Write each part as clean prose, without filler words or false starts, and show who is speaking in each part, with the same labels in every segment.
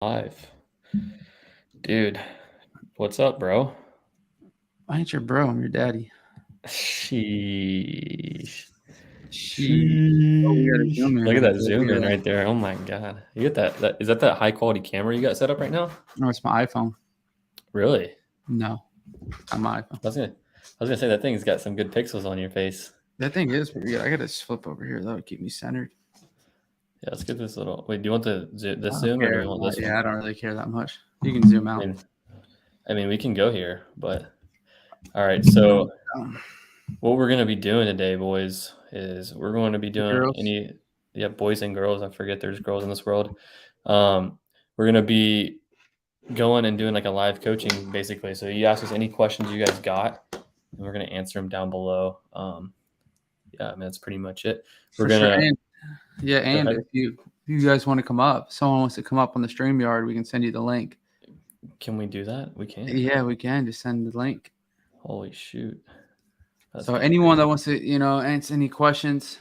Speaker 1: Live. Dude, what's up, bro?
Speaker 2: I ain't your bro. I'm your daddy.
Speaker 1: Sheesh.
Speaker 2: Oh, we got a
Speaker 1: Sheesh.
Speaker 2: zoom in
Speaker 1: Look at
Speaker 2: right
Speaker 1: that
Speaker 2: there.
Speaker 1: zoom in right there. Oh my god. You get that is that high quality camera you got set up right now?
Speaker 2: No, it's my iPhone.
Speaker 1: Really?
Speaker 2: No, not my iPhone.
Speaker 1: I was gonna say that thing's got some good pixels on your face.
Speaker 2: That thing is pretty good. I got to flip over here. That would keep me centered.
Speaker 1: Yeah, let's get this little. Wait, do you want this
Speaker 2: I don't
Speaker 1: zoom or do
Speaker 2: care.
Speaker 1: you want this one?
Speaker 2: Yeah, I don't really care that much. You can zoom
Speaker 1: I
Speaker 2: out.
Speaker 1: mean, I mean, we can go here, but all right. So
Speaker 2: Um,
Speaker 1: what we're gonna be doing today, boys, is we're going to be doing
Speaker 2: girls.
Speaker 1: yeah, boys and girls. I forget there's girls in this world. We're gonna be going and doing like a live coaching basically. So you ask us any questions you guys got, and we're gonna answer them down below. Yeah, I mean that's pretty much it. We're
Speaker 2: For sure.
Speaker 1: gonna
Speaker 2: And yeah,
Speaker 1: go
Speaker 2: and
Speaker 1: ahead.
Speaker 2: if you guys want to come up, someone wants to come up on the StreamYard, we can send you the link.
Speaker 1: Can we do that? We can.
Speaker 2: Yeah, we can just send the link.
Speaker 1: Holy shoot, that's
Speaker 2: So
Speaker 1: kind of
Speaker 2: anyone
Speaker 1: crazy.
Speaker 2: that wants to, answer any questions,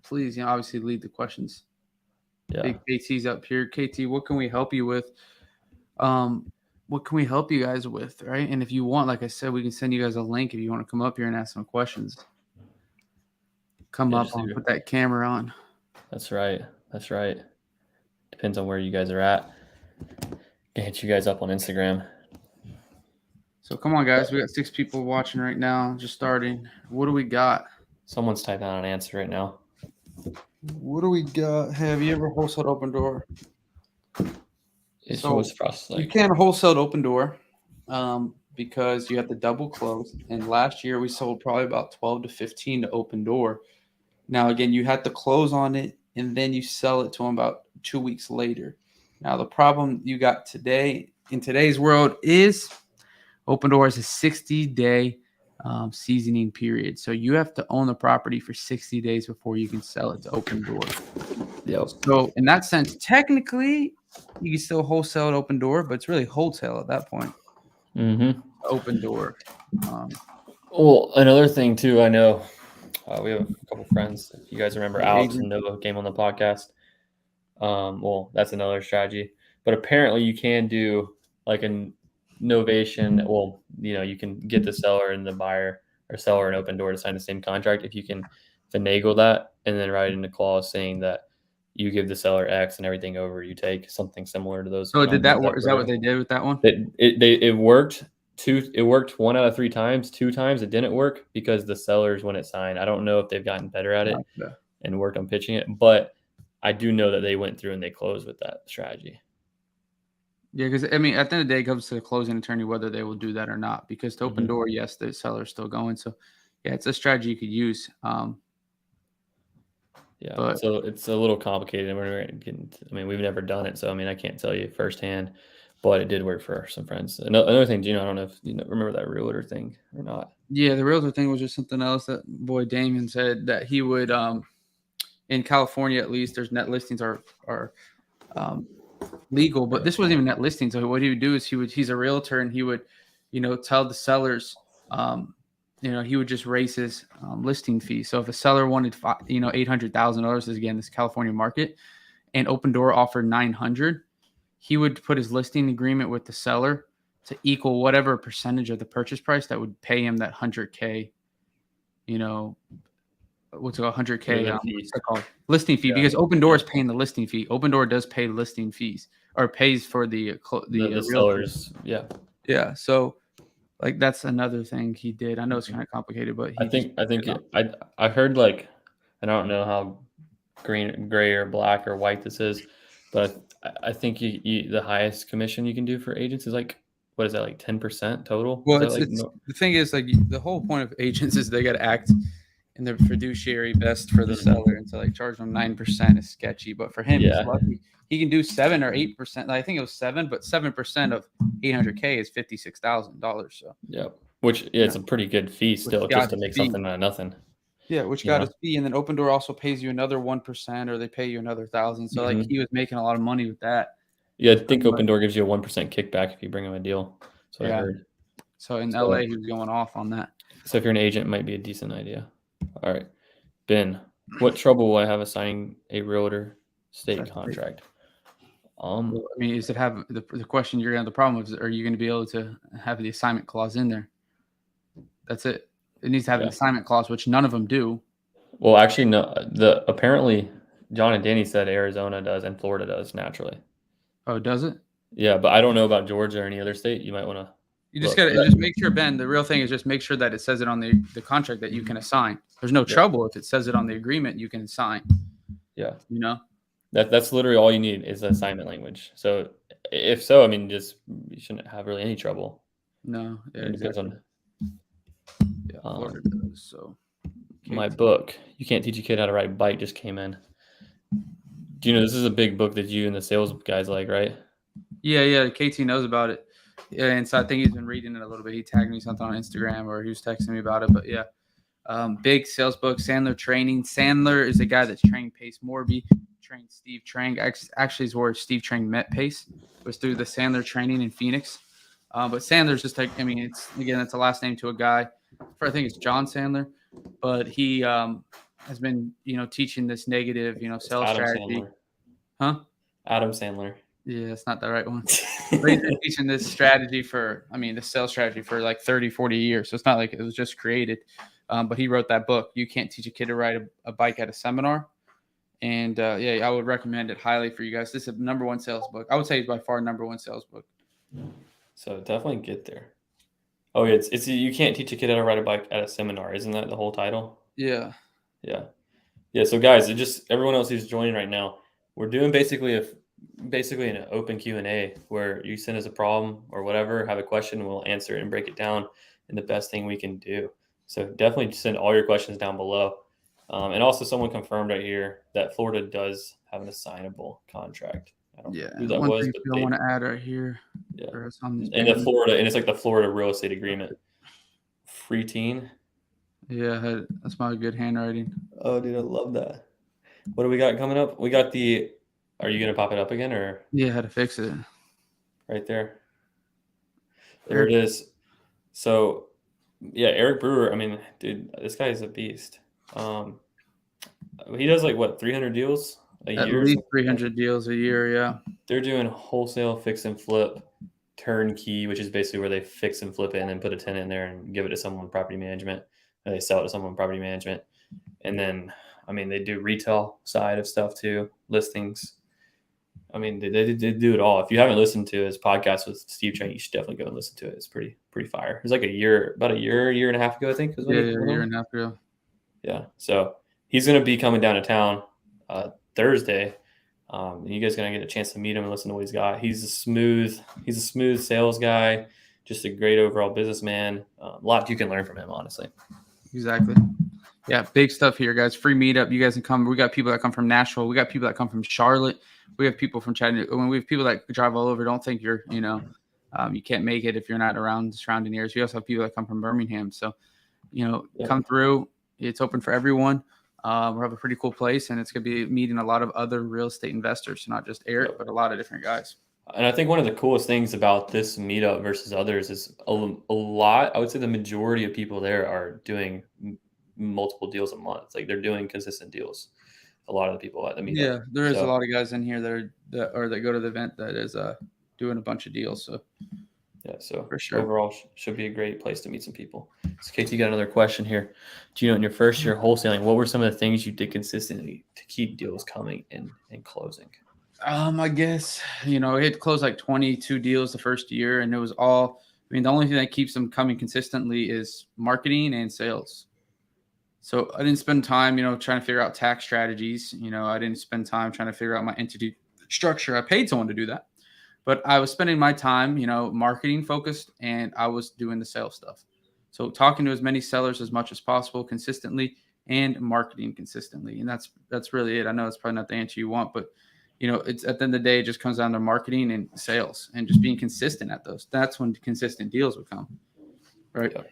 Speaker 2: please, obviously leave the questions.
Speaker 1: Yeah,
Speaker 2: Big KT's up here. KT, what can we help you with? Um, what can we help you guys with, right? And if you want, like I said, we can send you guys a link if you want to come up here and ask some questions. Come
Speaker 1: yeah.
Speaker 2: up on, put that camera on.
Speaker 1: That's right. That's right. Depends on where you guys are at. Can hit you guys up on Instagram.
Speaker 2: So come on, guys. We got 6 people watching right now, just starting. What do we got?
Speaker 1: Someone's typing out an answer right now.
Speaker 2: What do we got? Have you ever wholesaled open door?
Speaker 1: It
Speaker 2: So
Speaker 1: was frost
Speaker 2: you
Speaker 1: like
Speaker 2: can't wholesale open door because you have to double close. And last year we sold probably about 12 to 15 to open door. Now, again, you have to close on it and then you sell it to them about 2 weeks later. Now, the problem you got today in today's world is open door is a 60-day seasoning period. So you have to own the property for 60 days before you can sell it to open door.
Speaker 1: yep.
Speaker 2: So, in that sense, technically, you can still wholesale at open door, but it's really wholesale at that point.
Speaker 1: Mm-hmm.
Speaker 2: Open door.
Speaker 1: Well, another thing too, I know we have a couple friends. If you guys remember Alex and
Speaker 2: Agent.
Speaker 1: Nova came on the podcast. Well, that's another strategy. But apparently, you can do like a novation. Well, you can get the seller and the buyer or seller an open door to sign the same contract if you can finagle that and then write in a clause saying that you give the seller X and everything over you take something similar to those
Speaker 2: So, did that
Speaker 1: contracts
Speaker 2: work?
Speaker 1: I've
Speaker 2: Is that what
Speaker 1: heard.
Speaker 2: they did with that one?
Speaker 1: It worked. It worked 1 out of 3 times. 2 times it didn't work because the sellers when it signed. I don't know if they've gotten better at it
Speaker 2: Gotcha.
Speaker 1: and worked on pitching it, but I do know that they went through and they closed with that strategy.
Speaker 2: Yeah, because I mean, at the end of the day, it comes to the closing attorney whether they will do that or not. Because to open
Speaker 1: Mm-hmm.
Speaker 2: door, yes, the seller's still going. So, yeah, it's a strategy you could use.
Speaker 1: Yeah,
Speaker 2: But
Speaker 1: so it's a little complicated. And we're getting. I mean, we've never done it, so I mean, I can't tell you firsthand, but it did work for some friends. Another thing, Gino, I don't know if you remember that realtor thing or not.
Speaker 2: yeah, the realtor thing was just something else that boy Damien said that he would in California at least there's net listings are um, legal, but this wasn't even net listing. So what he would do is he's a realtor and he would, tell the sellers, he would just raise his listing fee. So if a seller wanted, $800,000 is again this California market, and Open Door offered 900, he would put his listing agreement with the seller to equal whatever percentage of the purchase price that would pay him that 100K, you know, what's it called, 100K,
Speaker 1: Move-in
Speaker 2: what's
Speaker 1: fee.
Speaker 2: that called? Listing fee,
Speaker 1: Yeah,
Speaker 2: because Open Door
Speaker 1: yeah.
Speaker 2: is paying the listing fee. Open Door does pay listing fees or pays for
Speaker 1: The
Speaker 2: realtor.
Speaker 1: sellers. Yeah,
Speaker 2: Yeah, so like that's another thing he did. I know it's
Speaker 1: mm-hmm.
Speaker 2: kind of complicated, but
Speaker 1: I
Speaker 2: he just
Speaker 1: think I
Speaker 2: did
Speaker 1: think
Speaker 2: it on.
Speaker 1: it, I heard like I don't know how gray or black or white this is, but I think the highest commission you can do for agents is like what is that like 10% total? Is
Speaker 2: Well,
Speaker 1: that
Speaker 2: it's
Speaker 1: like
Speaker 2: it's
Speaker 1: no?
Speaker 2: the thing is like the whole point of agents is they got to act in the fiduciary best for the
Speaker 1: Mhm.
Speaker 2: seller, and to like charge them 9% is sketchy. But for him, he's
Speaker 1: Yeah,
Speaker 2: lucky. He can do 7 or 8%. I think it was 7, but 7% of 800K is $56,000. So
Speaker 1: yeah. Which yeah, it's a pretty good fee
Speaker 2: which
Speaker 1: still just
Speaker 2: got
Speaker 1: to
Speaker 2: his
Speaker 1: make
Speaker 2: fee.
Speaker 1: something out of nothing.
Speaker 2: Yeah, which
Speaker 1: You
Speaker 2: got
Speaker 1: know.
Speaker 2: his fee, and then Open Door also pays you another 1%, or they pay you another 1,000. So like
Speaker 1: Hmm.
Speaker 2: he was making a lot of money with that.
Speaker 1: Yeah, I think
Speaker 2: But
Speaker 1: Open Door gives you a 1% kickback if you bring them a deal. That's what I
Speaker 2: yeah,
Speaker 1: heard.
Speaker 2: so in LA,
Speaker 1: So
Speaker 2: he was going off on that.
Speaker 1: so if you're an agent, it might be a decent idea. All right, Ben, what trouble will I have assigning a realtor state
Speaker 2: That's great.
Speaker 1: contract?
Speaker 2: Well, I mean, is it have the question you're gonna have the problem with? Are you going to be able to have the assignment clause in there? That's it. It needs to have an
Speaker 1: Yeah.
Speaker 2: assignment clause, which none of them do.
Speaker 1: Well, actually, no. Apparently, John and Danny said Arizona does and Florida does naturally.
Speaker 2: Oh, does it?
Speaker 1: Yeah, but I don't know about Georgia or any other state. You might want to
Speaker 2: You just
Speaker 1: look.
Speaker 2: got to just make sure, Ben. The real thing is just make sure that it says it on the contract that you can assign. There's no trouble if it says it on the agreement you can assign.
Speaker 1: Yeah,
Speaker 2: You know.
Speaker 1: that's literally all you need is assignment language. So if so, I mean, just you shouldn't have really any trouble.
Speaker 2: No. Yeah.
Speaker 1: It depends
Speaker 2: Exactly.
Speaker 1: on
Speaker 2: Yeah. Florida does. So.
Speaker 1: my book. You can't teach a kid how to ride a bike just came in. Do you know this is a big book that you and the sales guys like, right?
Speaker 2: Yeah. KT knows about it. Yeah, and so I think he's been reading it a little bit. He tagged me something on Instagram or he was texting me about it. But yeah, big sales book, Sandler Training. Sandler is the guy that's trained Pace Morby, trained Steve Trang. Actually, is where Steve Trang met Pace, was through the Sandler Training in Phoenix. But Sandler's just like, I mean, it's a last name to a guy. I think it's John Sandler, but he has been, teaching this negative, sales
Speaker 1: Adam
Speaker 2: strategy.
Speaker 1: Sandler.
Speaker 2: Huh?
Speaker 1: Adam Sandler.
Speaker 2: Yeah, it's not the right one. But he's been teaching this strategy the sales strategy for like 30, 40 years. So it's not like it was just created. But he wrote that book. You can't teach a kid to ride a bike at a seminar. And yeah, I would recommend it highly for you guys. This is a number one sales book. I would say it's by far number one sales book.
Speaker 1: So definitely get there. Oh, yeah, it's you can't teach a kid how to ride a bike at a seminar. Isn't that the whole title?
Speaker 2: Yeah.
Speaker 1: Yeah. Yeah. So guys, everyone else who's joining right now, we're doing basically an open Q&A where you send us a problem or whatever, have a question, we'll answer it and break it down in the best thing we can do. So definitely send all your questions down below. And also someone confirmed right here that Florida does have an assignable contract. I don't know who that
Speaker 2: one
Speaker 1: was,
Speaker 2: thing
Speaker 1: but
Speaker 2: I want to add right here.
Speaker 1: yeah.
Speaker 2: And
Speaker 1: it's like the Florida real estate agreement. Free teen.
Speaker 2: Yeah, that's my good handwriting.
Speaker 1: Oh, dude, I love that. What do we got coming up? We got the. Are you gonna pop it up again or?
Speaker 2: Yeah, how to fix it.
Speaker 1: Right there. There it is. So, yeah, Eric Brewer. I mean, dude, this guy is a beast. He does like what 300 deals a year.
Speaker 2: At least 300 deals a year. Yeah.
Speaker 1: They're doing wholesale fix and flip, turnkey, which is basically where they fix and flip it and then put a tenant in there and give it to someone with property management. Or they sell it to someone with property management, and then I mean they do retail side of stuff too, listings. I mean they do it all. If you haven't listened to his podcast with Steve Chang, you should definitely go and listen to it. It's pretty fire. It was like about a year and a half ago, I think.
Speaker 2: Yeah, a year and a half ago.
Speaker 1: Yeah, so he's going to be coming down to town Thursday. And you guys are going to get a chance to meet him and listen to what he's got. He's a smooth sales guy, just a great overall businessman. A lot you can learn from him, honestly.
Speaker 2: Exactly. Yeah, big stuff here, guys. Free meetup. You guys can come. We got people that come from Nashville. We got people that come from Charlotte. We have people from Chattanooga. When we have people that drive all over, don't think you're, you can't make it if you're not around the surrounding areas. We also have people that come from Birmingham. So, come through. It's open for everyone. We have a pretty cool place, and it's going to be meeting a lot of other real estate investors, not just Eric, but a lot of different guys.
Speaker 1: And I think one of the coolest things about this meetup versus others is a lot. I would say the majority of people there are doing multiple deals a month. Like they're doing consistent deals. A lot of the people at the meetup.
Speaker 2: Yeah, there is a lot of guys in here that go to the event that is doing a bunch of deals. So
Speaker 1: yeah, so
Speaker 2: for sure,
Speaker 1: overall should be a great place to meet some people. So KT, got another question here. Do you know in your first year wholesaling, what were some of the things you did consistently to keep deals coming in and closing?
Speaker 2: I guess, it closed like 22 deals the first year, and it was all, the only thing that keeps them coming consistently is marketing and sales. So I didn't spend time, trying to figure out tax strategies. I didn't spend time trying to figure out my entity structure. I paid someone to do that, but I was spending my time, marketing focused, and I was doing the sales stuff. So talking to as many sellers as much as possible consistently and marketing consistently. And that's really it. I know it's probably not the answer you want, but it's at the end of the day, it just comes down to marketing and sales and just being consistent at those. That's when consistent deals would come. Right.
Speaker 1: Yeah.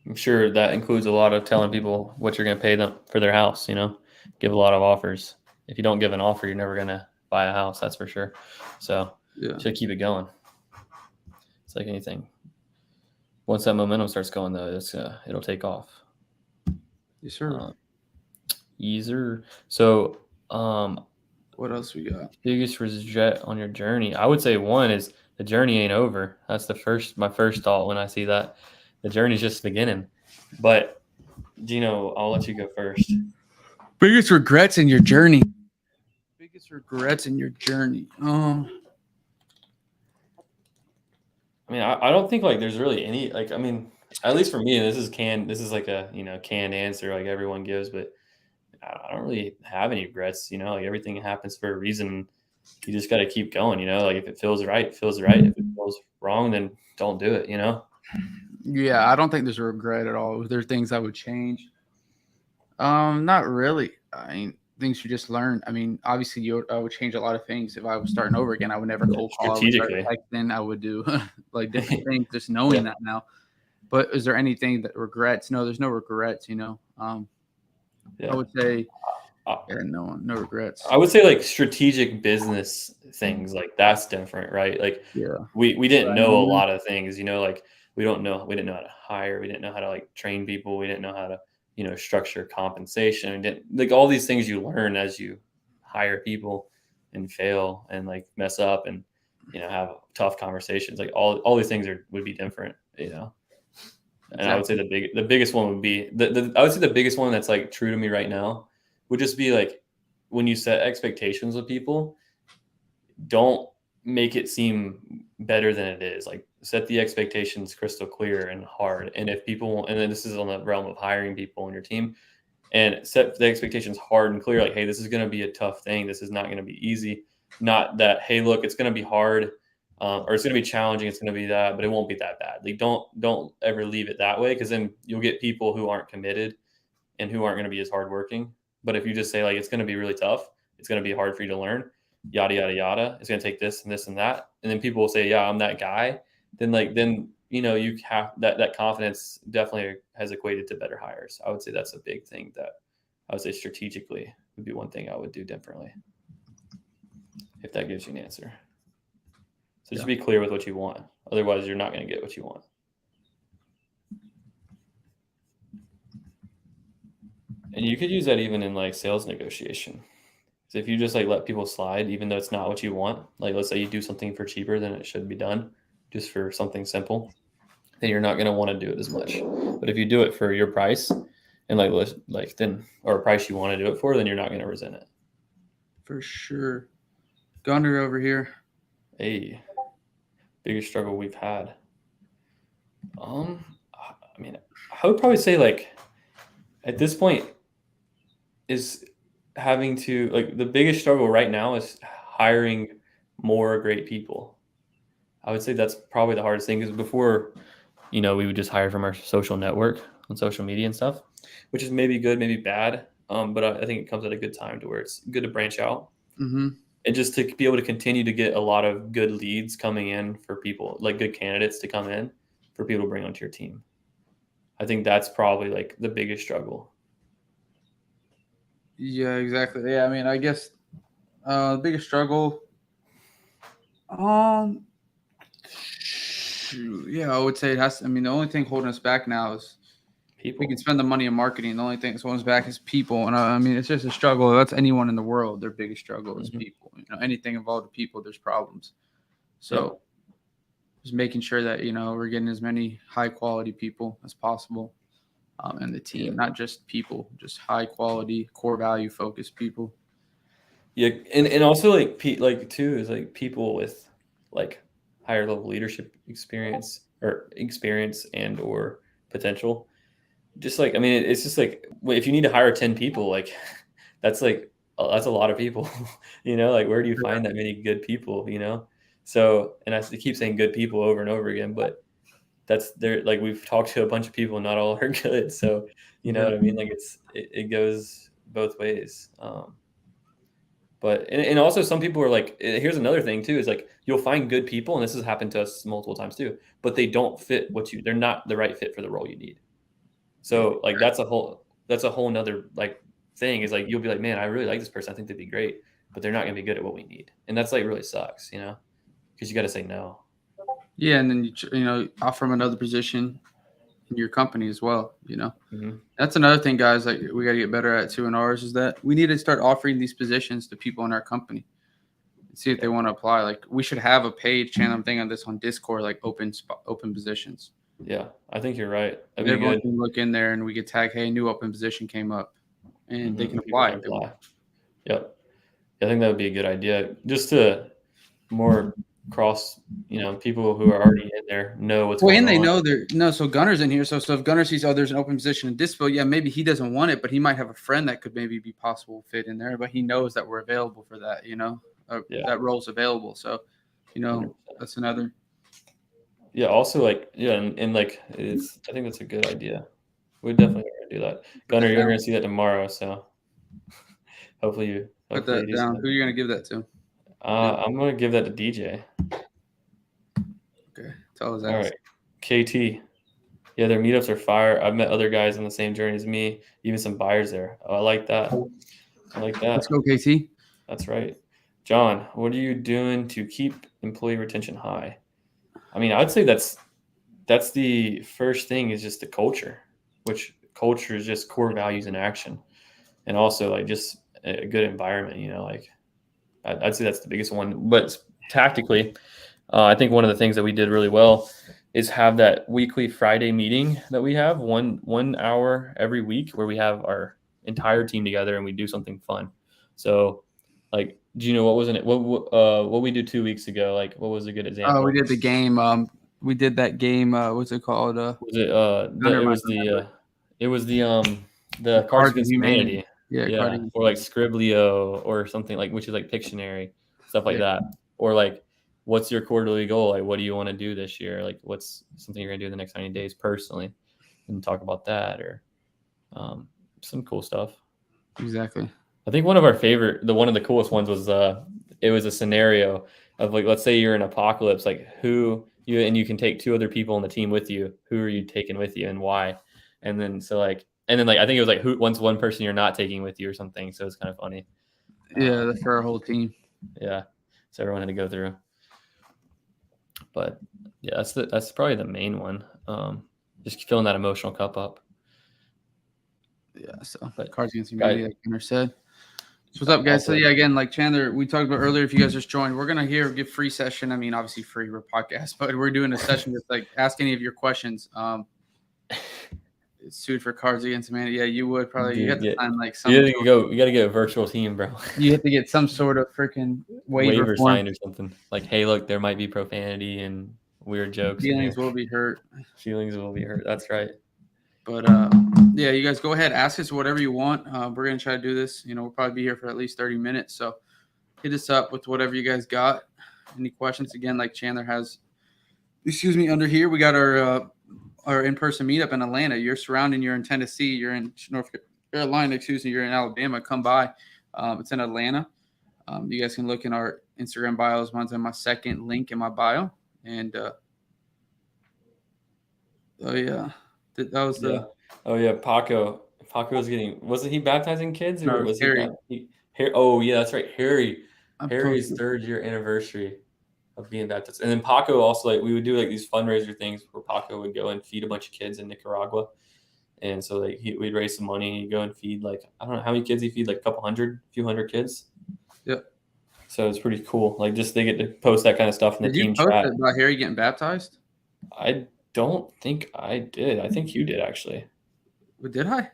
Speaker 1: I'm sure that includes a lot of telling people what you're going to pay them for their house, give a lot of offers. If you don't give an offer, you're never going to buy a house. That's for sure. So should keep it going. It's like anything. Once that momentum starts going though, it'll take off.
Speaker 2: Yes, sir.
Speaker 1: Easier. So,
Speaker 2: What else we got?
Speaker 1: Biggest regret on your journey? I would say one is the journey ain't over. That's my first thought when I see that. The journey's just beginning. But Gino, I'll let you go first.
Speaker 2: Biggest regrets in your journey. Biggest regrets in your journey.
Speaker 1: I mean, I don't think like there's really any like I mean, at least for me, and this is like a canned answer like everyone gives, but I don't really have any regrets. Like everything happens for a reason. You just got to keep going. Like if it feels right, it feels right. If it feels wrong, then don't do it.
Speaker 2: Yeah, I don't think there's a regret at all. There's things I would change. Not really. I mean, things you just learn. I mean, obviously, I would change a lot of things if I was starting over again. I would never cold call. I would start texting. I would do like different things, just knowing that now. But is there anything that regrets? No, there's no regrets. I would say, no regrets.
Speaker 1: I would say like strategic business things, like that's different, right? Like we didn't know a lot of things. Like we didn't know how to hire. We didn't know how to like train people. We didn't know how to structure compensation. And didn't like all these things you learn as you hire people and fail and like mess up and have tough conversations. Like all these things would be different. And I would say the biggest one would be I would say the biggest one that's like true to me right now would just be like when you set expectations with people, don't make it seem better than it is. Like set the expectations crystal clear and hard. And if people, and then this is on the realm of hiring people on your team, and set the expectations hard and clear. Like, hey, this is going to be a tough thing. This is not going to be easy. Not that, hey, look, it's going to be hard. Or it's going to be challenging. It's going to be that, but it won't be that bad. Like, don't ever leave it that way, because then you'll get people who aren't committed and who aren't going to be as hardworking. But if you just say like it's going to be really tough, it's going to be hard for you to learn, yada yada yada. It's going to take this and this and that, and then people will say, yeah, I'm that guy. Then you have that confidence definitely has equated to better hires. I would say that's a big thing that I would say strategically would be one thing I would do differently. If that gives you an answer. So just be clear with what you want. Otherwise, you're not going to get what you want. And you could use that even in like sales negotiation. So if you just like let people slide, even though it's not what you want, like let's say you do something for cheaper than it should be done, just for something simple, then you're not going to want to do it as much. But if you do it for your price and then, or a price you want to do it for, then you're not going to resent it.
Speaker 2: For sure. Gunner over here.
Speaker 1: Hey, biggest struggle we've had. I mean, I would probably say like at this point is having to like the biggest struggle right now is hiring more great people. I would say that's probably the hardest thing, because before, we would just hire from our social network on social media and stuff, which is maybe good, maybe bad. But I think it comes at a good time to where it's good to branch out.
Speaker 2: Mm-hmm.
Speaker 1: And just to be able to continue to get a lot of good leads coming in for people, like good candidates to come in for people to bring onto your team. I think that's probably like the biggest struggle.
Speaker 2: Yeah, exactly. Yeah, I mean, I guess the biggest struggle. Yeah, I would say it has. I mean, the only thing holding us back now is people. We can spend the money in marketing. The only thing that's holding us back is people. And I mean, it's just a struggle. That's anyone in the world. Their biggest struggle is people. Anything involved with people, there's problems. So just making sure that we're getting as many high quality people as possible. And the team, not just people, just high quality, core value focused people.
Speaker 1: Yeah, and also like too is like people with like higher level leadership experience and or potential. Just like, I mean, it's just like if you need to hire 10 people, like that's a lot of people. Like where do you find that many good people? So, and I keep saying good people over and over again, but that's there. Like we've talked to a bunch of people, not all are good. So you know what I mean? Like it goes both ways. But and also some people are like, here's another thing too, is like you'll find good people, and this has happened to us multiple times too, but they don't fit they're not the right fit for the role you need. So like that's a whole nother like thing, is like you'll be like, man, I really like this person, I think they'd be great, but they're not gonna be good at what we need. And that's like really sucks, because you got to say no.
Speaker 2: Yeah, and then you offer them another position. in your company as well.
Speaker 1: Mm-hmm.
Speaker 2: That's another thing, guys. Like we got to get better at too in ours is that we need to start offering these positions to people in our company and see if they want to apply. Like we should have a page channel. I'm thinking of this on Discord, like open positions.
Speaker 1: Yeah, I think you're right. That'd be
Speaker 2: Everyone
Speaker 1: good.
Speaker 2: can look in there and we could tag, hey, new open position came up, and they
Speaker 1: Mm-hmm.
Speaker 2: can
Speaker 1: And people
Speaker 2: apply
Speaker 1: can
Speaker 2: if they want.
Speaker 1: apply. Yep. I think that would be a good idea. Just to more cross, people who are already in there know what's
Speaker 2: Well,
Speaker 1: going
Speaker 2: and they
Speaker 1: on.
Speaker 2: know so Gunner's in here. So if Gunner sees, oh, there's an open position in Dispo, yeah, maybe he doesn't want it, but he might have a friend that could maybe be possible fit in there. But he knows that we're available for that,
Speaker 1: Yeah.
Speaker 2: that role's available. So,
Speaker 1: 100%.
Speaker 2: that's another.
Speaker 1: Yeah. Also, and like I think that's a good idea. We definitely are gonna do that. Gunnar, you're gonna see that tomorrow. So hopefully you
Speaker 2: Put
Speaker 1: hopefully you
Speaker 2: that
Speaker 1: do
Speaker 2: down.
Speaker 1: something.
Speaker 2: Who are you gonna give that to?
Speaker 1: I'm gonna give that to DJ.
Speaker 2: Okay, tell his
Speaker 1: All
Speaker 2: ass.
Speaker 1: right, KT. Yeah, their meetups are fire. I've met other guys on the same journey as me, even some buyers there. Oh, I like that. I like that.
Speaker 2: Let's go, KT.
Speaker 1: That's right. John, what are you doing to keep employee retention high? I mean, I'd say that's the first thing is just the culture, which culture is just core values in action. And also like just a good environment, like I'd say that's the biggest one. But tactically, I think one of the things that we did really well is have that weekly Friday meeting that we have 1 hour every week where we have our entire team together and we do something fun. So like, do you know what wasn't it? What we did 2 weeks ago? Like, what was a good example?
Speaker 2: We did the game. We did that game. What's it called?
Speaker 1: Was it it was the Cards
Speaker 2: Cards of
Speaker 1: Against
Speaker 2: Humanity.
Speaker 1: Humanity.
Speaker 2: Yeah,
Speaker 1: Yeah, or like Scriblio or something like, which is like Pictionary, stuff like that. Or like, what's your quarterly goal? Like, what do you want to do this year? Like, what's something you're gonna do in the next 90 days personally, and talk about that or some cool stuff.
Speaker 2: Exactly.
Speaker 1: I think one of the coolest ones was it was a scenario of like, let's say you're in apocalypse, like you can take two other people on the team with you. Who are you taking with you and why? And then I think it was like once one person you're not taking with you or something. So it's kind of funny.
Speaker 2: Yeah, that's for our whole team.
Speaker 1: Yeah, so everyone had to go through. But yeah, that's probably the main one. Just filling that emotional cup up.
Speaker 2: Yeah, so
Speaker 1: but
Speaker 2: Cards Against Humanity, like Gunnar said. So what's up, guys?
Speaker 1: Also,
Speaker 2: so yeah, again, like Chandler, we talked about earlier. If you guys just joined, we're gonna give free session. I mean, obviously free, we're podcast, but we're doing a session just like ask any of your questions. It's suited for Cards Against Humanity. Yeah, you would probably.
Speaker 1: Dude,
Speaker 2: you have to sign like some.
Speaker 1: You got to get a virtual team, bro.
Speaker 2: You have to get some sort of freaking waiver form.
Speaker 1: Signed or something. Like, hey, look, there might be profanity and weird jokes.
Speaker 2: Feelings will be hurt.
Speaker 1: Feelings will be hurt. That's right.
Speaker 2: But yeah, you guys go ahead, ask us whatever you want. We're gonna try to do this. We'll probably be here for at least 30 minutes. So hit us up with whatever you guys got. Any questions? Again, like Chandler has, under here, we got our in-person meetup in Atlanta. You're surrounding. You're in Tennessee. You're in North Carolina. You're in Alabama. Come by. It's in Atlanta. You guys can look in our Instagram bios. Mine's in my second link in my bio. And oh yeah. That was the.
Speaker 1: Oh yeah, Paco. Paco was wasn't he baptizing kids or was
Speaker 2: Harry?
Speaker 1: Oh yeah, that's right, Harry. Harry's 3rd year anniversary of being baptized, and then Paco also like we would do like these fundraiser things where Paco would go and feed a bunch of kids in Nicaragua, and so like we'd raise some money, he'd go and feed like I don't know how many kids he feed, like a few hundred kids.
Speaker 2: Yep.
Speaker 1: So it's pretty cool. Like just they get to post that kind of stuff in the team chat.
Speaker 2: Did you post about Harry getting baptized?
Speaker 1: I don't think I did. I think you did actually.
Speaker 2: Did I?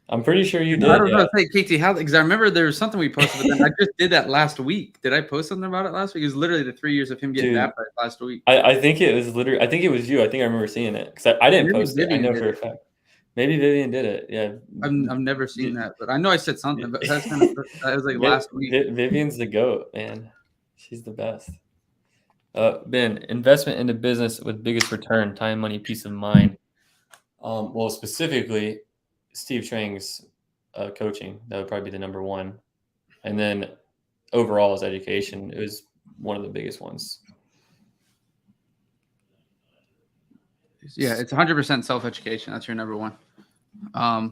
Speaker 1: I'm pretty sure you did.
Speaker 2: I don't know. Hey, KT, because I remember there was something we posted, but then I just did that last week. Did I post something about it last week? It was literally the 3 years of him getting baptized last week.
Speaker 1: I think it was literally. I think it was you. I think I remember seeing it because I didn't post it. I know for a fact. Maybe Vivian did it. Yeah.
Speaker 2: I've never seen that, but I know I said something. But that's that was like last week.
Speaker 1: Vivian's the GOAT, man. She's the best. Ben, investment into business with biggest return, time, money, peace of mind. Well, specifically, Steve Trang's coaching. That would probably be the number one. And then overall is education. It was one of the biggest ones.
Speaker 2: Yeah, it's 100% self-education. That's your number one.
Speaker 1: I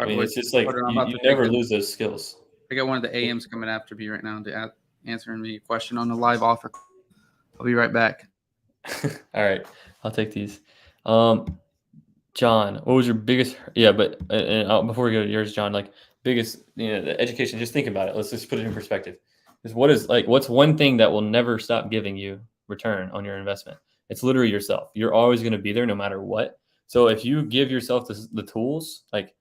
Speaker 1: mean, it's just like you never lose those skills.
Speaker 2: I got one of the AMs coming after me right now to answering me a question on the live offer. I'll be right back.
Speaker 1: All right, I'll take these. John, what was your biggest? Yeah, but before we go to yours, John, like biggest, the education. Just think about it. Let's just put it in perspective. Is what's one thing that will never stop giving you return on your investment? It's literally yourself. You're always going to be there no matter what. So if you give yourself the tools, like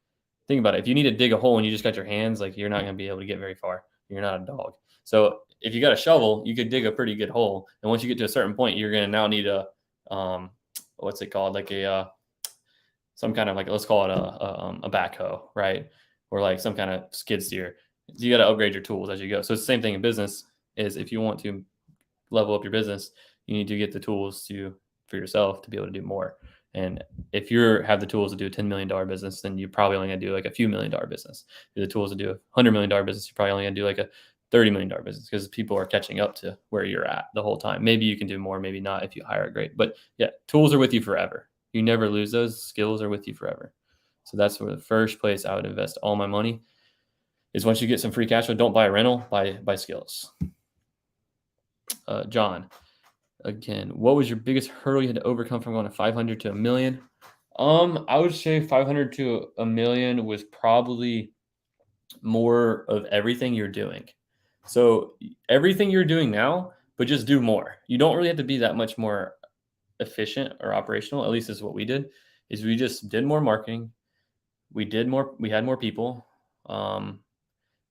Speaker 1: think about it. If you need to dig a hole and you just got your hands, like you're not going to be able to get very far. You're not a dog. So if you got a shovel, you could dig a pretty good hole. And once you get to a certain point, you're going to now need what's it called? Like some kind of like, let's call it a backhoe, right? Or like some kind of skid steer. You got to upgrade your tools as you go. So it's the same thing in business. Is if you want to level up your business, you need to get the tools for yourself to be able to do more. And if you have the tools to do a $10 million business, then you probably only gonna do like a few $1 million business. If you have the tools to do a $100 million business, you're probably only gonna do like a $30 million business because people are catching up to where you're at the whole time. Maybe you can do more, maybe not if you hire a great. But yeah, tools are with you forever. You never lose those. Skills are with you forever. So that's where the first place I would invest all my money is. Once you get some free cash flow, don't buy a rental, buy skills. John, again, what was your biggest hurdle you had to overcome from going to 500 to a million? I would say 500 to a million was probably more of everything you're doing. So everything you're doing now, but just do more. You don't really have to be that much more efficient or operational. At least is what we did. Is we just did more marketing. We had more people, and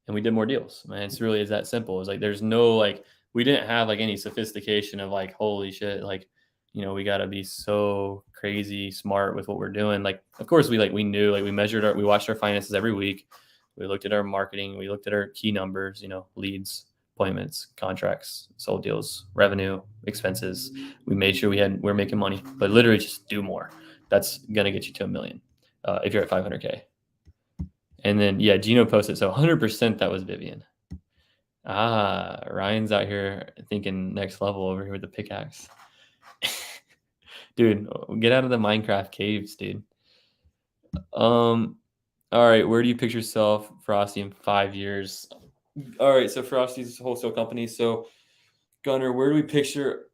Speaker 1: we did more deals. Man, it's really is that simple. It's like there's no like we didn't have like any sophistication of like holy shit, like we got to be so crazy smart with what we're doing. Like of course we knew, like we watched our finances every week. We looked at our marketing, we looked at our key numbers, leads, appointments, contracts, sold deals, revenue, expenses. We made sure we're making money, but literally just do more. That's gonna get you to a million if you're at 500K. And then yeah, Gino posted, so 100% that was Vivian. Ryan's out here thinking next level over here with the pickaxe. Dude, get out of the Minecraft caves, dude. All right, where do you picture yourself, Frosty, in 5 years? All right, so Frosty's a wholesale company. So Gunner, where do we picture,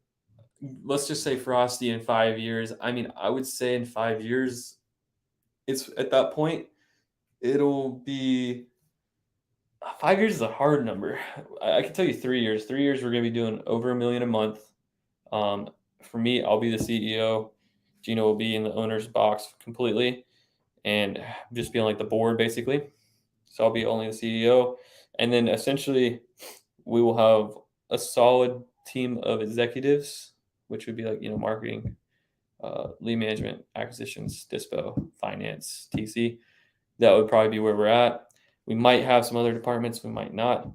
Speaker 1: let's just say Frosty in 5 years? I mean, I would say in 5 years, it's at that point, it'll be 5 years is a hard number. I can tell you 3 years. 3 years, we're going to be doing over $1 million a month. For me, I'll be the CEO. Gino will be in the owner's box completely and just be on like the board basically. So I'll be only the CEO. And then essentially we will have a solid team of executives, which would be like, marketing, lead management, acquisitions, dispo, finance, TC. That would probably be where we're at. We might have some other departments, we might not.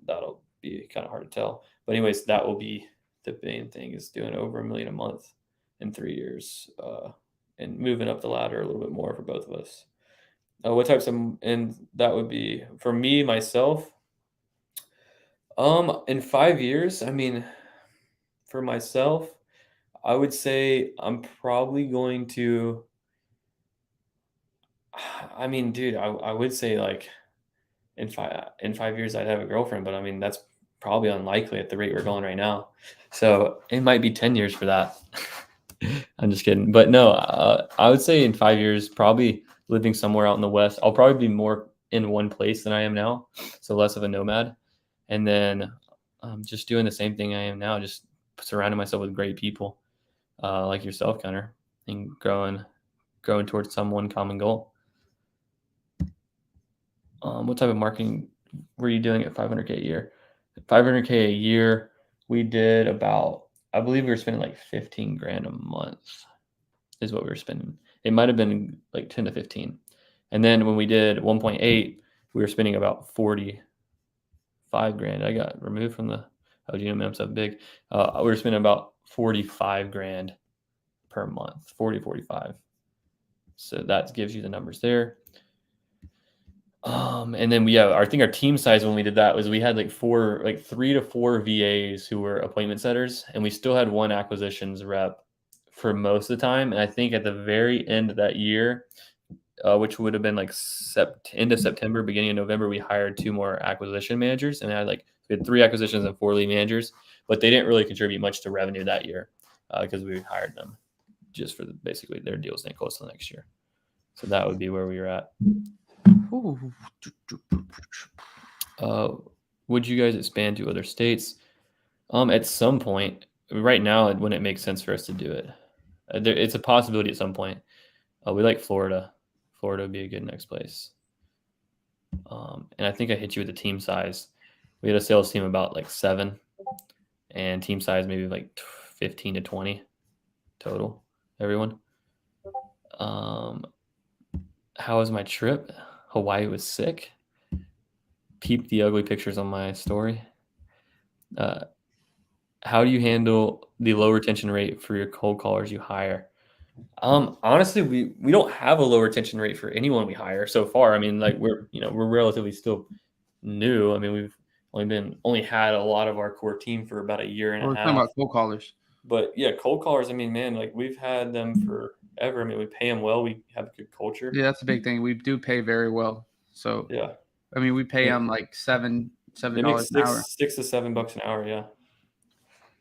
Speaker 1: That'll be kind of hard to tell. But anyways, that will be the main thing, is doing over $1 million a month in 3 years, and moving up the ladder a little bit more for both of us. What types of, and that would be for me, myself, in 5 years, I mean, for myself, I would say I'm probably going to, I mean, dude, I would say like in 5 years I'd have a girlfriend, but I mean that's probably unlikely at the rate we're going right now. So it might be 10 years for that. I'm just kidding. But no, I would say in 5 years, probably living somewhere out in the West. I'll probably be more in one place than I am now, so less of a nomad. And then just doing the same thing I am now, just surrounding myself with great people like yourself, Connor, and growing towards some one common goal. What type of marketing were you doing at 500K a year? 500K a year, we did about, I believe we were spending like 15 grand a month is what we were spending. It might have been like 10 to 15. And then when we did 1.8, we were spending about 45 grand. I got removed from the, Gino man, so big. We were spending about 45 grand per month, 45. So that gives you the numbers there. And then I think our team size when we did that was we had like 3 to 4 VAs who were appointment setters, and we still had one acquisitions rep for most of the time. And I think at the very end of that year, which would have been like end of September, beginning of November, we hired 2 more acquisition managers, and we had 3 acquisitions and 4 lead managers, but they didn't really contribute much to revenue that year because we hired them. just for basically their deals staying close to the next year. So that would be where we were at. Would you guys expand to other states? At some point. Right now, it wouldn't make sense for us to do it. It's a possibility at some point. We like Florida. Florida would be a good next place. And I think I hit you with the team size. We had a sales team about like 7, and team size maybe like 15 to 20 total. Everyone. How was my trip? Hawaii was sick. Peep the ugly pictures on my story. How do you handle the low retention rate for your cold callers you hire? Honestly, we don't have a low retention rate for anyone we hire so far. I mean, like we're relatively still new. I mean, we've only had a lot of our core team for about a year and
Speaker 2: We're
Speaker 1: a
Speaker 2: talking
Speaker 1: half.
Speaker 2: about cold callers.
Speaker 1: But yeah, cold callers, I mean, man, like we've had them forever. I mean, we pay them well. We have a good culture.
Speaker 2: Yeah, that's a big thing. We do pay very well. So
Speaker 1: Yeah.
Speaker 2: I mean, we pay them like $7
Speaker 1: They make
Speaker 2: an hour.
Speaker 1: $6 to $7 an hour. Yeah.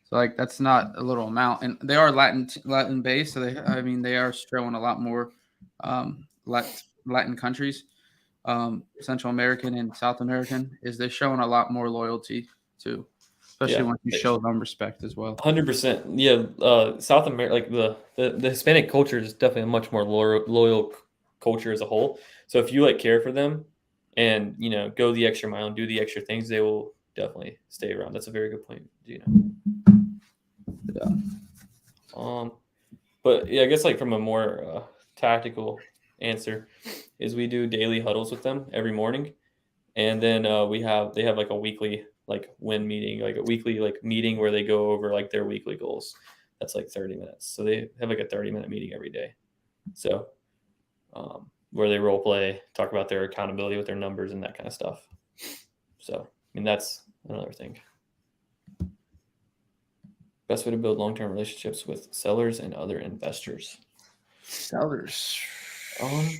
Speaker 2: So like that's not a little amount, and they are Latin based. So they are showing a lot more Latin countries, Central American and South American. They're showing a lot more loyalty too, especially when you show them respect as well.
Speaker 1: 100%. Yeah. South America, like the Hispanic culture is definitely a much more loyal culture as a whole. So if you like care for them and go the extra mile and do the extra things, they will definitely stay around. That's a very good point. Yeah. But yeah, I guess like from a more tactical answer is we do daily huddles with them every morning, and then they have like a weekly like win meeting, like a weekly like meeting where they go over like their weekly goals. That's like 30 minutes. So they have like a 30-minute meeting every day. So where they role play, talk about their accountability with their numbers and that kind of stuff. So I mean that's another thing. Best way to build long-term relationships with sellers and other investors.
Speaker 2: Sellers.
Speaker 1: I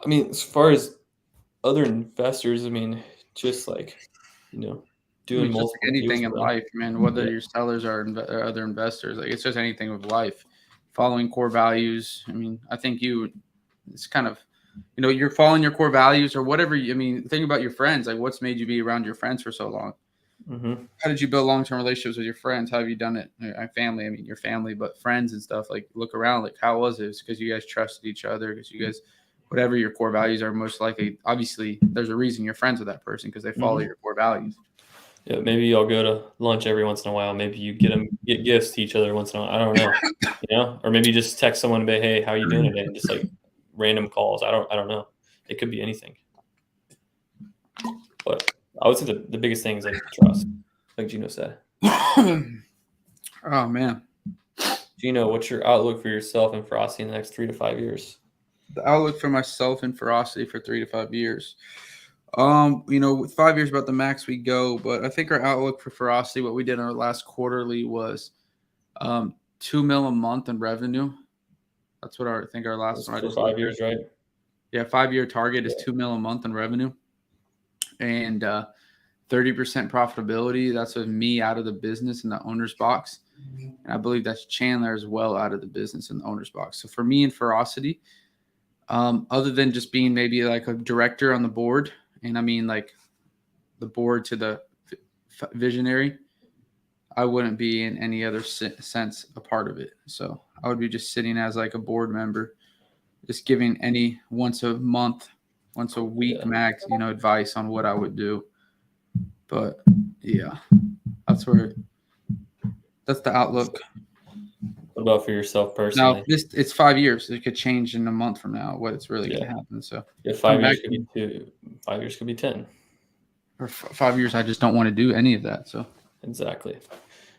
Speaker 1: mean, as far as other investors, I mean, just like, doing multiple
Speaker 2: like anything in life, man, whether your sellers or other investors, like it's just anything with life. Following core values. I mean, I think it's kind of, you're following your core values or whatever. Think about your friends. Like what's made you be around your friends for so long?
Speaker 1: Mm-hmm.
Speaker 2: How did you build long-term relationships with your friends? How have you done it? Family, your family, but friends and stuff, like look around, like how was it? It's because you guys trusted each other, because you guys, whatever your core values are, most likely, obviously there's a reason you're friends with that person because they follow your core values.
Speaker 1: Yeah, maybe y'all go to lunch every once in a while. Maybe you get gifts to each other once in a while. I don't know. Or maybe you just text someone and be, hey, how are you doing today? And just like random calls. I don't know. It could be anything. But I would say the biggest thing is like trust, like Gino said.
Speaker 2: Oh man.
Speaker 1: Gino, what's your outlook for yourself and Ferocity in the next 3 to 5 years?
Speaker 2: The outlook for myself and Ferocity for 3 to 5 years. 5 years about the max we go, but I think our outlook for Ferocity, what we did in our last quarterly was $2 million a month in revenue. That's what I think our last one.
Speaker 1: For 5 years, right?
Speaker 2: Yeah, 5-year target is $2 million a month in revenue, and 30% profitability. That's with me out of the business in the owner's box, and I believe that's Chandler as well out of the business in the owner's box. So for me and Ferocity, other than just being maybe like a director on the board, and I mean like the board to the visionary, I wouldn't be in any other sense a part of it. So I would be just sitting as like a board member, just giving any once a month, once a week max, advice on what I would do. But yeah, that's the outlook.
Speaker 1: What about for yourself personally?
Speaker 2: Now, it's 5 years. It could change in a month from now what it's really going to happen. So
Speaker 1: 5 years could be 2. 5 years could be 10.
Speaker 2: For 5 years, I just don't want to do any of that. So
Speaker 1: exactly.